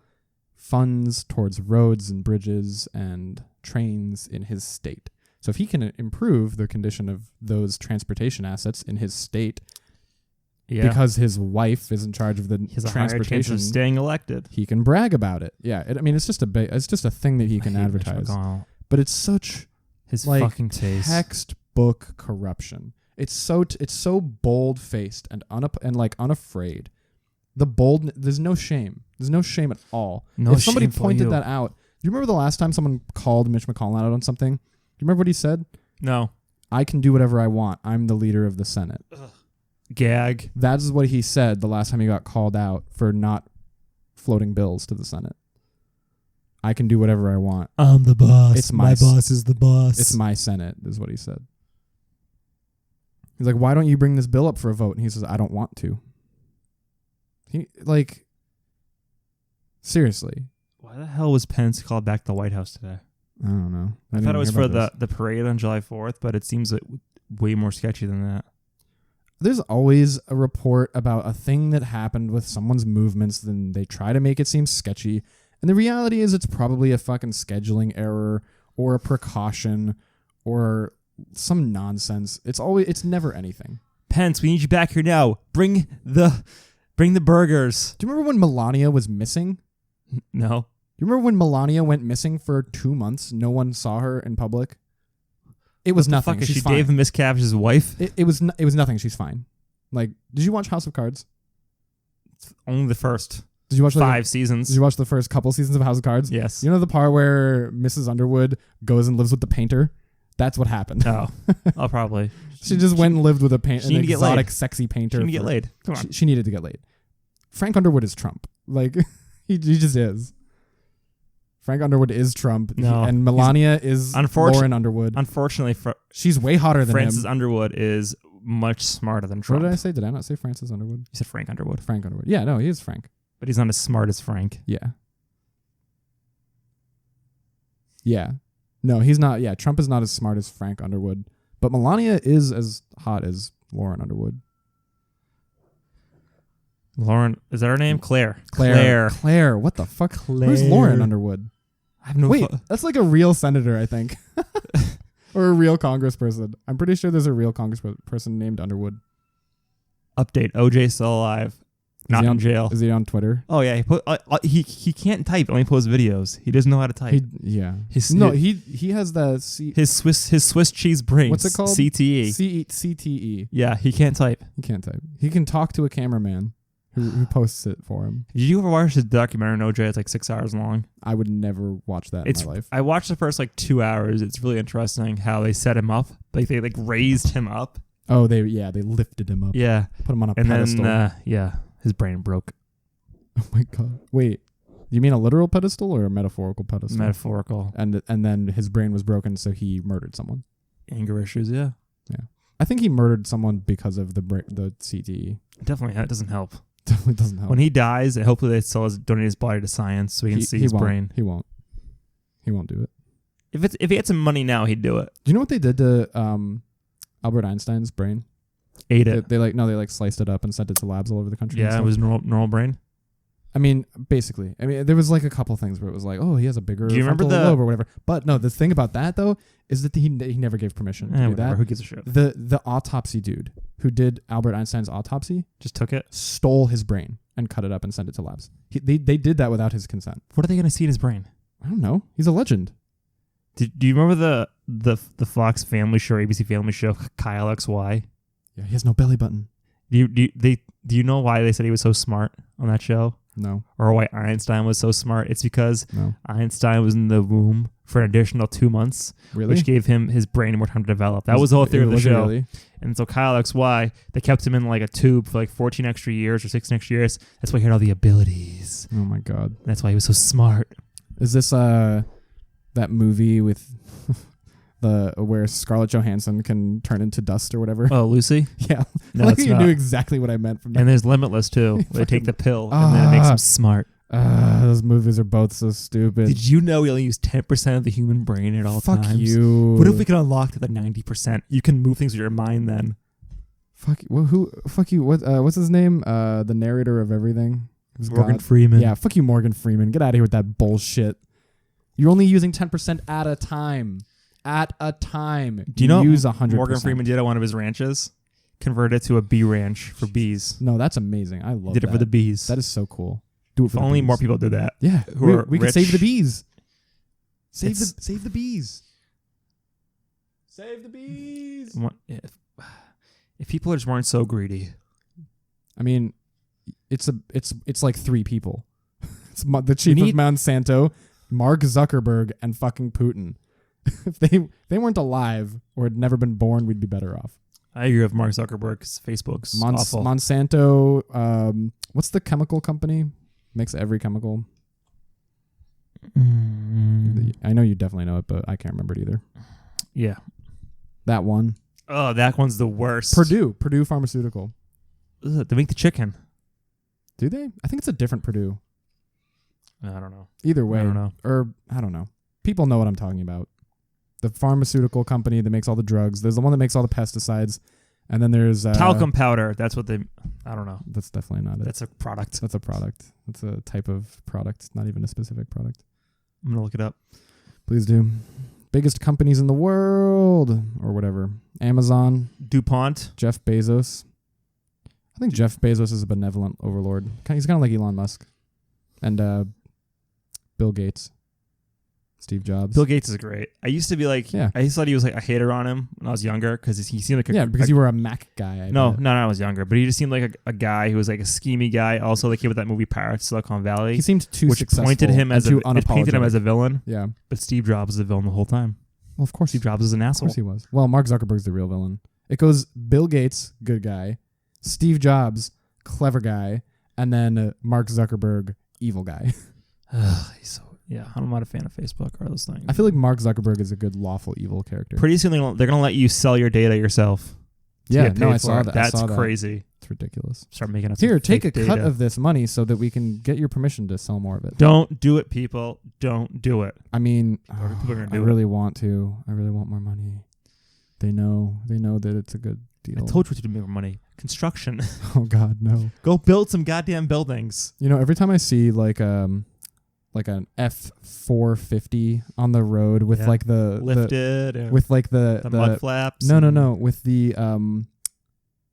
funds towards roads and bridges and trains in his state. So if he can improve the condition of those transportation assets in his state, Yeah. because his wife is in charge of the He has a higher chance transportation. of staying elected. He can brag about it. Yeah, I mean, it's just a thing that he can I hate Mitch advertise. McConnell. But it's such His like fucking taste. textbook corruption. It's so bold faced and unafraid. The bold, there's no shame. There's no shame at all. No if somebody shame for pointed you. that out, do you remember the last time someone called Mitch McConnell out on something? Do you remember what he said? No. I can do whatever I want. I'm the leader of the Senate. Gag. That is what he said the last time he got called out for not floating bills to the Senate. I can do whatever I want. I'm the boss. It's my boss is the boss. It's my Senate, is what he said. He's like, why don't you bring this bill up for a vote? And he says, I don't want to. Seriously. Why the hell was Pence called back to the White House today? I don't know. I didn't thought it was hear for about the parade on July 4th, but it seems like way more sketchy than that. There's always a report about a thing that happened with someone's movements, then they try to make it seem sketchy. And the reality is it's probably a fucking scheduling error or a precaution or some nonsense. It's never anything. Pence, we need you back here now. Bring the burgers. Do you remember when Melania was missing? No. You remember when Melania went missing for 2 months? No one saw her in public. It was nothing. Fuck, is She's she fine. Dave Miscavige's wife? It was nothing. She's fine. Like, did you watch House of Cards? Only the first Did you watch 5 Did seasons. you watch the first couple seasons of House of Cards? Yes. You know the part where Mrs. Underwood goes and lives with the painter? That's what happened. Oh. I'll probably. She just went and lived with an She needed to get exotic, laid. sexy painter. She didn't get laid. Come on. She needed to get laid. Frank Underwood is Trump. Like, he just is. Frank Underwood is Trump. No. And Melania is Lauren Underwood. Unfortunately, She's way hotter than Francis him. Underwood is much smarter than What Trump. did I say? Did I not say Francis Underwood? You said Frank Underwood. Frank Underwood. Yeah, no, he is Frank. But he's not as smart as Frank. Yeah. Yeah. No, he's not. Yeah, Trump is not as smart as Frank Underwood. But Melania is as hot as Lauren Underwood. Lauren, is that her name? Claire. Claire. What the fuck? Who's Lauren Underwood? I have no Wait, that's like a real senator, I think. Or a real congressperson. I'm pretty sure there's a real congressperson named Underwood. Update. OJ still alive. Not in jail. Is he on Twitter? Oh yeah, he can't type. Only posts videos. He doesn't know how to type. Yeah. He has the his Swiss cheese brain. What's it called? CTE. CTE. Yeah, he can't type. He can't type. He can talk to a cameraman who posts it for him. Did you ever watch the documentary on OJ? It's like 6 hours long. I would never watch that in my life. I watched the first 2 hours. It's really interesting how they set him up. Like they raised him up. Oh, they lifted him up. Yeah. Put him on a and pedestal. Then his brain broke. Oh my god. Wait. You mean a literal pedestal or a metaphorical pedestal? Metaphorical. And then his brain was broken, so he murdered someone. Anger issues, yeah. Yeah. I think he murdered someone because of the CTE. Definitely, that doesn't help. Definitely doesn't help. When he dies, and hopefully they still donate his body to science so we can see his brain. He won't. He won't do it. If he had some money now, he'd do it. Do you know what they did to Albert Einstein's brain? Ate it. They sliced it up and sent it to labs all over the country. Yeah, it was normal brain. I mean, basically. I mean, there was a couple things where it was like, oh, he has a bigger Do you remember frontal lobe or whatever. But no, the thing about that though is that he never gave permission to do Whatever. that. Who gives a shit? The autopsy dude who did Albert Einstein's autopsy Just took it. stole his brain and cut it up and sent it to labs. They did that without his consent. What are they gonna see in his brain? I don't know. He's a legend. Do you remember the Fox Family Show, ABC Family Show, Kyle XY? Yeah, he has no belly button. Do you know why they said he was so smart on that show? No. Or why Einstein was so smart? It's because No. Einstein was in the womb for an additional 2 months, Really? which gave him his brain more time to develop. That was the whole theory of the Was it show. really? And so Kyle XY, they kept him in a tube for 14 extra years or 16 extra years. That's why he had all the abilities. Oh my god. That's why he was so smart. Is this that movie with where Scarlett Johansson can turn into dust or whatever? Oh, Lucy? Yeah. No, like it's you not. knew exactly what I meant from that. And there's Limitless too. Where they take the pill and then it makes him smart. Those movies are both so stupid. Did you know we only use 10% of the human brain at all Fuck times? you. What if we could unlock to the 90%? You can move things with your mind then. Fuck you. What's his name? The narrator of everything. Who's Morgan God? Freeman. Yeah, fuck you, Morgan Freeman. Get out of here with that bullshit. You're only using 10% at a time. At a time. Do you know use 100%? Morgan Freeman did at one of his ranches? converted it to a bee ranch for bees. No, that's amazing. I love Did that. it for the bees. That is so cool. Do it If for the only bees. more people did that. Yeah, who are we could save the rich. bees. Save It's- the bees. Save the bees. If people just weren't so greedy. I mean, it's like 3 people. It's the chief of Monsanto, Mark Zuckerberg, and fucking Putin. If they weren't alive or had never been born, we'd be better off. I agree with Mark Zuckerberg because Facebook's awful. Monsanto, what's the chemical company? Makes every chemical. I know you definitely know it, but I can't remember it either. Yeah. That one. Oh, that one's the worst. Purdue Pharmaceutical. Ugh, they make the chicken. Do they? I think it's a different Purdue. I don't know. Either way. I don't know. Or, I don't know. People know what I'm talking about. The pharmaceutical company that makes all the drugs. There's the one that makes all the pesticides. And then there's... Talcum powder. That's what they... I don't know. That's definitely not it. That's a product. That's a product. That's a type of product. Not even a specific product. I'm going to look it up. Please do. Biggest companies in the world. Or whatever. Amazon. DuPont. Jeff Bezos. I think Jeff Bezos is a benevolent overlord. He's kind of like Elon Musk. And Bill Gates. Steve Jobs. Bill Gates is great. I used to be like... Yeah. I used to thought he was like a hater on him when I was younger because he seemed like a... Yeah, because you were a Mac guy. No, I was younger. But he just seemed like a guy who was like a schemy guy. Also, like he with that movie Pirates of Silicon Valley. He seemed too which successful. pointed him as and too it painted him unapologetic. as a villain. Yeah. But Steve Jobs was the villain the whole time. Well, of course. Steve Jobs is an Of asshole. course he was. Well, Mark Zuckerberg's the real villain. It goes Bill Gates, good guy. Steve Jobs, clever guy. And then Mark Zuckerberg, evil guy. He's so... Yeah, I'm not a fan of Facebook or those things. I feel like Mark Zuckerberg is a good lawful evil character. Pretty soon they're going to let you sell your data yourself. Yeah, get no, paid I for saw it. that. That's I saw that. crazy. It's ridiculous. Start making up Here, some take a fake cut data. of this money so that we can get your permission to sell more of it. Don't do it, people. Don't do it. I mean, People are gonna I do really want to. I really want more money. They know that it's a good deal. I told you to make more money. Construction. Oh God, no. Go build some goddamn buildings. You know, every time I see like an F450 on the road with Yeah. like the Lifted. and with like the mud flaps. no with the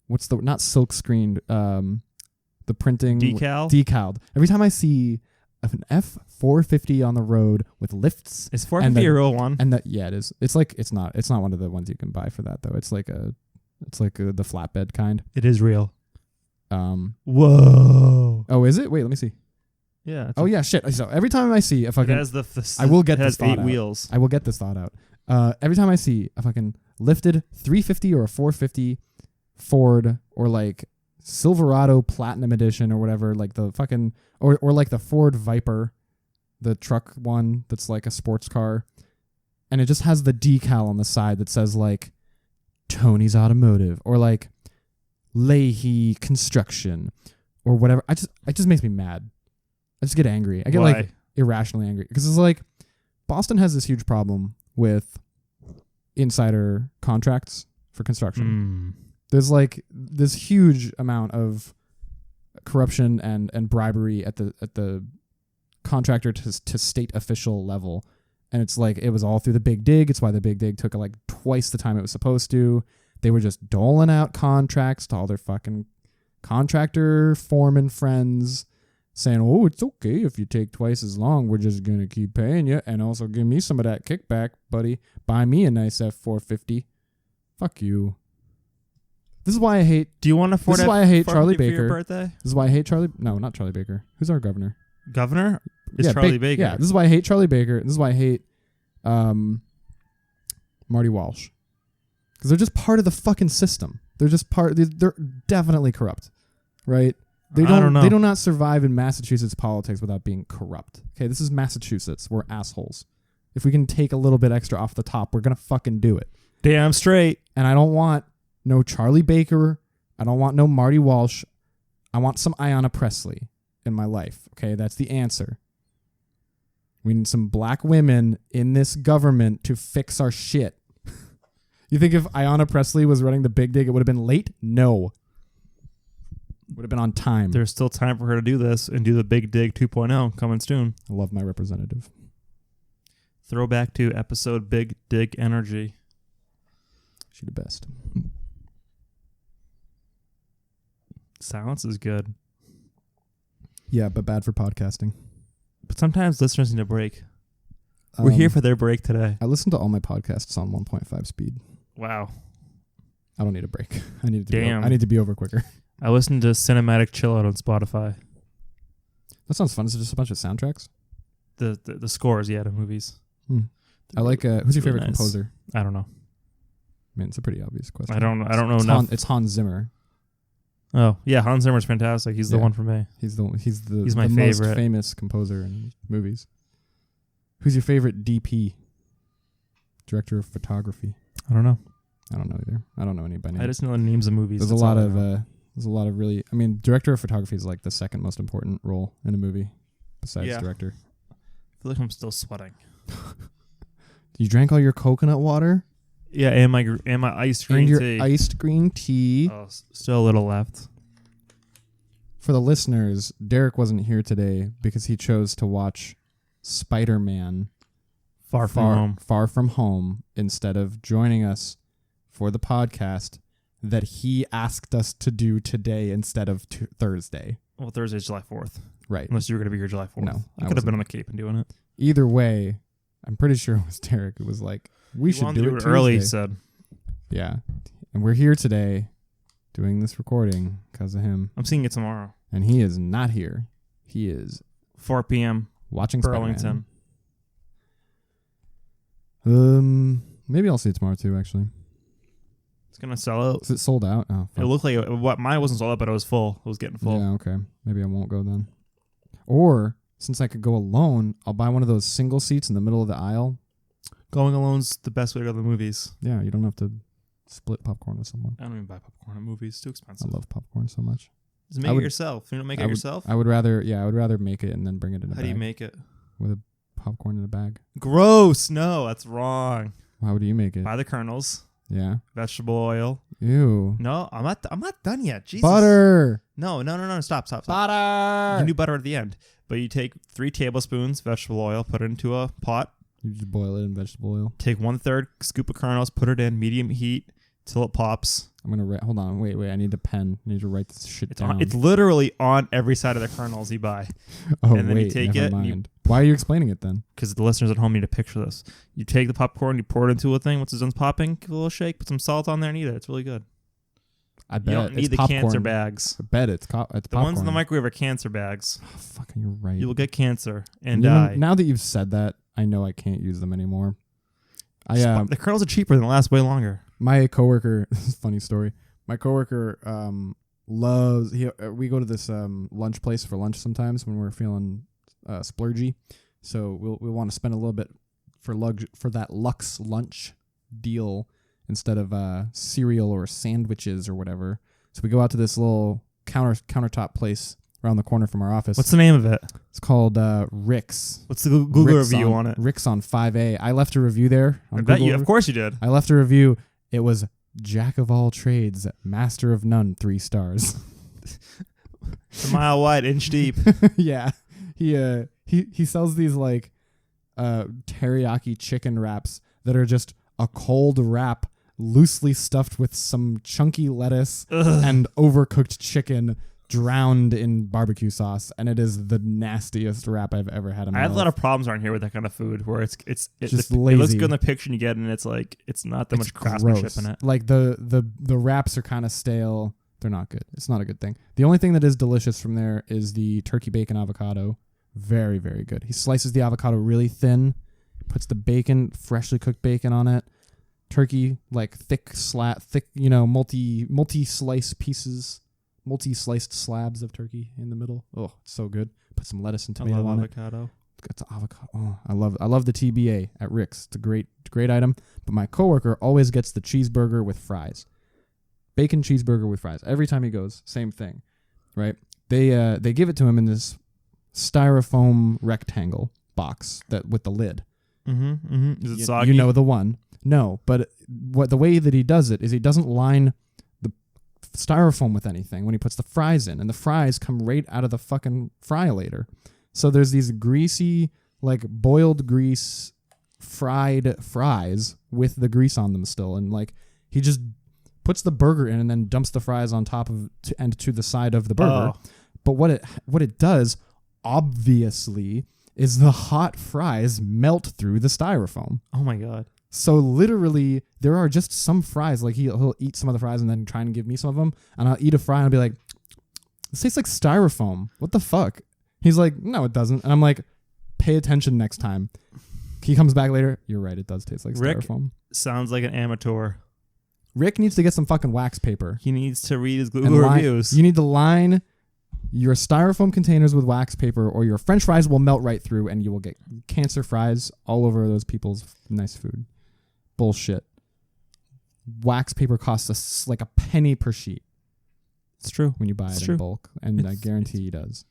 what's the not silk screened the printing Decaled. Every time I see an F450 on the road with lifts Is 450 a real one? and that it is. It's not one of the ones you can buy for that though. It's like the flatbed kind. It is real. Whoa. Oh, is it? Wait, let me see. Yeah. Oh yeah, shit. So every time I see a It fucking has I will get it this has thought 8 out. wheels. I will get this thought out. Every time I see a fucking lifted 350 or a 450 Ford or like Silverado Platinum Edition or whatever, like the fucking or like the Ford Viper, the truck one that's like a sports car, and it just has the decal on the side that says like Tony's Automotive or like Leahy Construction or whatever. It just makes me mad. I just get angry. I get Why? like irrationally angry because it's like Boston has this huge problem with insider contracts for construction. There's like this huge amount of corruption and bribery at the contractor to state official level, and it's like it was all through the Big Dig. It's why the Big Dig took like twice the time it was supposed to. They were just doling out contracts to all their fucking contractor foreman friends, saying, "Oh, it's okay if you take twice as long. We're just gonna keep paying you, and also give me some of that kickback, buddy. Buy me a nice F450." Fuck you. This is why I hate. Do you want to afford This is why I hate Charlie for your Baker. birthday? This is why I hate Charlie. No, not Charlie Baker. Who's our governor? Governor? It's Charlie Baker. Yeah, this is why I hate Charlie Baker. This is why I hate Marty Walsh. Because they're just part of the fucking system. They're just part. They're definitely corrupt, right? They I don't know. They do not survive in Massachusetts politics without being corrupt. Okay, this is Massachusetts. We're assholes. If we can take a little bit extra off the top, we're gonna fucking do it. Damn straight. And I don't want no Charlie Baker. I don't want no Marty Walsh. I want some Ayanna Pressley in my life. Okay, that's the answer. We need some black women in this government to fix our shit. You think if Ayanna Pressley was running the Big Dig, it would have been late? No. Would have been on time. There's still time for her to do this and do the Big Dig 2.0 coming soon. I love my representative. Throwback to episode Big Dig Energy. She the best. Silence is good. Yeah, but bad for podcasting. But sometimes listeners need a break. We're here for their break today. I listen to all my podcasts on 1.5 speed. Wow. I don't need a break. I need Damn. to be over quicker. I listened to Cinematic Chill Out on Spotify. That sounds fun. Is it just a bunch of soundtracks? The scores, yeah, to movies. I like. Who's your really favorite nice. composer? I don't know. I mean, it's a pretty obvious question. I don't know It's enough. It's Hans Zimmer. Oh yeah, Hans Zimmer's fantastic. He's the Yeah. one for me. He's my my most favorite. famous composer in movies. Who's your favorite DP? Director of photography. I don't know. I don't know either. I don't know any by name. I just know the names of movies. There's That's a lot all I of know. really. I mean, director of photography is like the second most important role in a movie, besides Yeah. director. I feel like I'm still sweating. You drank all your coconut water Yeah, and my iced green and your tea. iced green tea. Oh, still a little left. For the listeners, Derek wasn't here today because he chose to watch Spider-Man Far from home. instead of joining us for the podcast that he asked us to do today instead of Thursday. Well, Thursday's July 4th. Right. Unless you were going to be here July 4th. No, I I could have been wasn't. on the Cape and doing it. Either way, I'm pretty sure it was Derek. It was like, we should wanted do to it early, he Tuesday. said. Yeah. And we're here today doing this recording because of him. I'm seeing it tomorrow. And he is not here. He is 4 p.m. watching Burlington. Spider-Man. Maybe I'll see it tomorrow too, actually. It's going to sell out. Is it sold out? Oh, It looked like mine wasn't sold out, but it was full. It was getting full. Yeah, okay. Maybe I won't go then. Or, since I could go alone, I'll buy one of those single seats in the middle of the aisle. Going alone's the best way to go to the movies. Yeah, you don't have to split popcorn with someone. I don't even buy popcorn at movies. It's too I expensive. love popcorn so much. Just make I it would- yourself. You don't make I it would- yourself? I would rather make it and then bring it in a How bag. do you make it? With a popcorn in a bag. Gross. No, that's wrong. How do you make it? Buy the kernels, Yeah. vegetable oil. Ew. No, I'm not done yet. Jesus. Butter. No. Stop. You Butter. can do butter at the end. But you take 3 tablespoons vegetable oil, put it into a pot, You just boil it in vegetable oil. take 1/3 scoop of kernels, put it in medium heat till it pops. I'm gonna hold on. Wait. I need a pen. I need to write this shit down. It's literally on every side of the kernels you buy. oh and then you wait, take never it and you- mind. Why are you explaining it then? Because the listeners at home need to picture this. You take the popcorn, you pour it into a thing. Once it's done popping, give it a little shake, put some salt on there and eat it. It's really good. I You bet don't need it's the popcorn. cancer bags. I bet it's The popcorn. ones in the microwave are cancer bags. Oh, fucking, you're right. You will get cancer and You know, die. now that you've said that, I know I can't use them anymore. The kernels are cheaper and they last way longer. My coworker. This is a funny story. My coworker loves. We go to this lunch place for lunch sometimes when we're feeling splurgy. So we'll want to spend a little bit for that Lux lunch deal instead of cereal or sandwiches or whatever. So we go out to this little countertop place around the corner from our office. What's the name of it? It's called Rick's. What's the Google Rick's review on it? Rick's on 5A. I left a review there. On I bet Google. you. Of course you did. I left a review. It was Jack of all trades, master of none, 3 stars. A mile wide, inch deep. Yeah. He sells these like teriyaki chicken wraps that are just a cold wrap loosely stuffed with some chunky lettuce Ugh. and overcooked chicken drowned in barbecue sauce, and it is the nastiest wrap I've ever had in my I have a life. lot of problems around here with that kind of food where it Just looks lazy. good in the picture and you get it and it's like it's not that It's much craftsmanship gross. in it. Like the wraps are kind of stale. They're not good. It's not a good thing. The only thing that is delicious from there is the turkey bacon avocado. Very, very good. He slices the avocado really thin, puts the bacon, freshly cooked bacon on it. Turkey, like thick, multi-sliced pieces, multi-sliced slabs of turkey in the middle. Oh, it's so good. Put some lettuce and I tomato love on avocado. it. It's avocado. Oh, I love the TBA at Rick's. It's a great item. But my coworker always gets the cheeseburger with fries. Bacon cheeseburger with fries. Every time he goes, same thing, right? They give it to him in this styrofoam rectangle box that with the lid. Is it You- soggy? You know the one. No, but the way that he does it is he doesn't line the styrofoam with anything when he puts the fries in, and the fries come right out of the fucking fry-later. So there's these greasy, like boiled grease fried fries with the grease on them still, and like he just puts the burger in and then dumps the fries on top of to the side of the burger. Oh. But what it does, obviously, is the hot fries melt through the styrofoam. Oh my God. So literally, there are just some fries. Like he'll eat some of the fries and then try and give me some of them, and I'll eat a fry and I'll be like, "This tastes like styrofoam. What the fuck?" He's like, "No, it doesn't." And I'm like, "Pay attention next time." He comes back later. You're right. It does taste like styrofoam. Sounds like an amateur. Rick needs to get some fucking wax paper. He needs to read his and Google reviews. You need to line your styrofoam containers with wax paper, or your French fries will melt right through, and you will get cancer fries all over those people's nice food. Bullshit. Wax paper costs us like a penny per sheet. It's true. When you buy It's it true. in bulk, and I guarantee he does.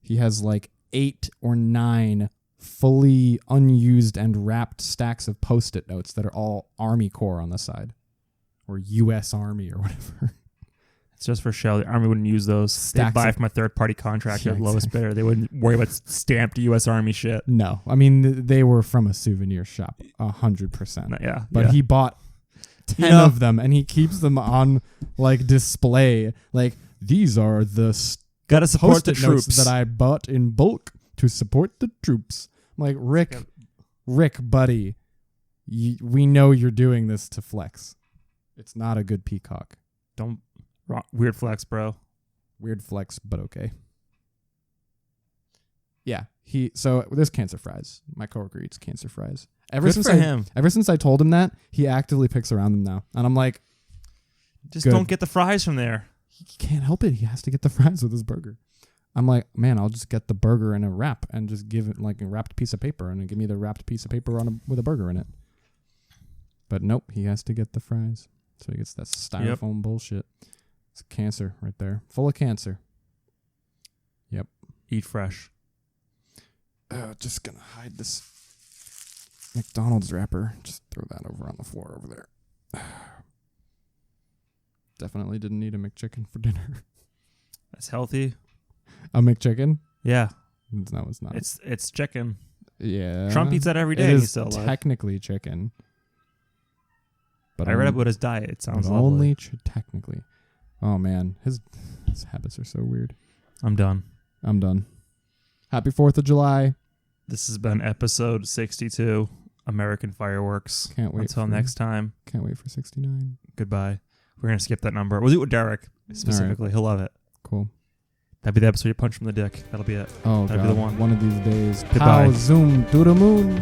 He has like 8 or 9 fully unused and wrapped stacks of Post-it notes that are all Army Corps on the side, or U.S. Army or whatever. It's just for show. The Army wouldn't use those. They'd Stacks buy of- from a third-party contractor, Yeah, lowest exactly. bidder. They wouldn't worry about stamped U.S. Army shit. No, I mean they were from a souvenir shop, 100%. Yeah, But yeah. he bought 10 know- of them, and he keeps them on like display. Like, these are the Gotta support the Post-it notes troops. that I bought in bulk to support the troops. I'm like, Rick, buddy, we know you're doing this to flex. It's not a good peacock. Don't weird flex, bro. Weird flex, but okay. Yeah, so there's cancer fries. My coworker eats cancer fries. Good for him. Ever since I told him that, he actively picks around them now, and I'm like, Just Good. don't get the fries from there. he can't help it. He has to get the fries with his burger. I'm like, man, I'll just get the burger in a wrap and just give it like a wrapped piece of paper, and then give me the wrapped piece of paper with a burger in it. But nope, he has to get the fries, so he gets that styrofoam bullshit. It's cancer right there, full of cancer. Yep. Eat fresh. Just gonna hide this McDonald's wrapper. Just throw that over on the floor over there. Definitely didn't need a McChicken for dinner. That's healthy. A McChicken? Yeah, No, it's not. it's chicken. Yeah. Trump eats that every day. It And is he's still alive. technically chicken. But I read about his diet. It sounds but lovely. only technically. Oh man, his habits are so weird. I'm done. I'm done. Happy 4th of July. This has been episode 62, American Fireworks. Can't wait. Until for- next time, Can't wait for 69. goodbye. We're going to skip that number. We'll do it with Derek specifically. He'll love it. Cool. That'd be the episode you punch from the dick. That'll be it. Oh That'd be god. the one. One of these days. Goodbye. Pow, zoom to the moon.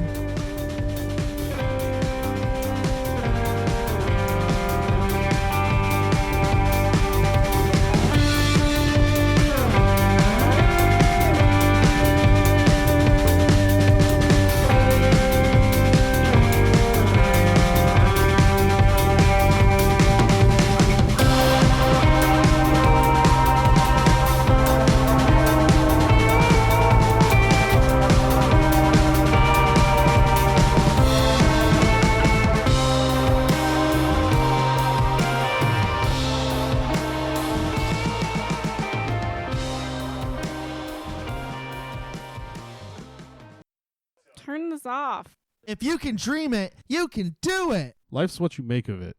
Turn this off. If you can dream it, you can do it. Life's what you make of it.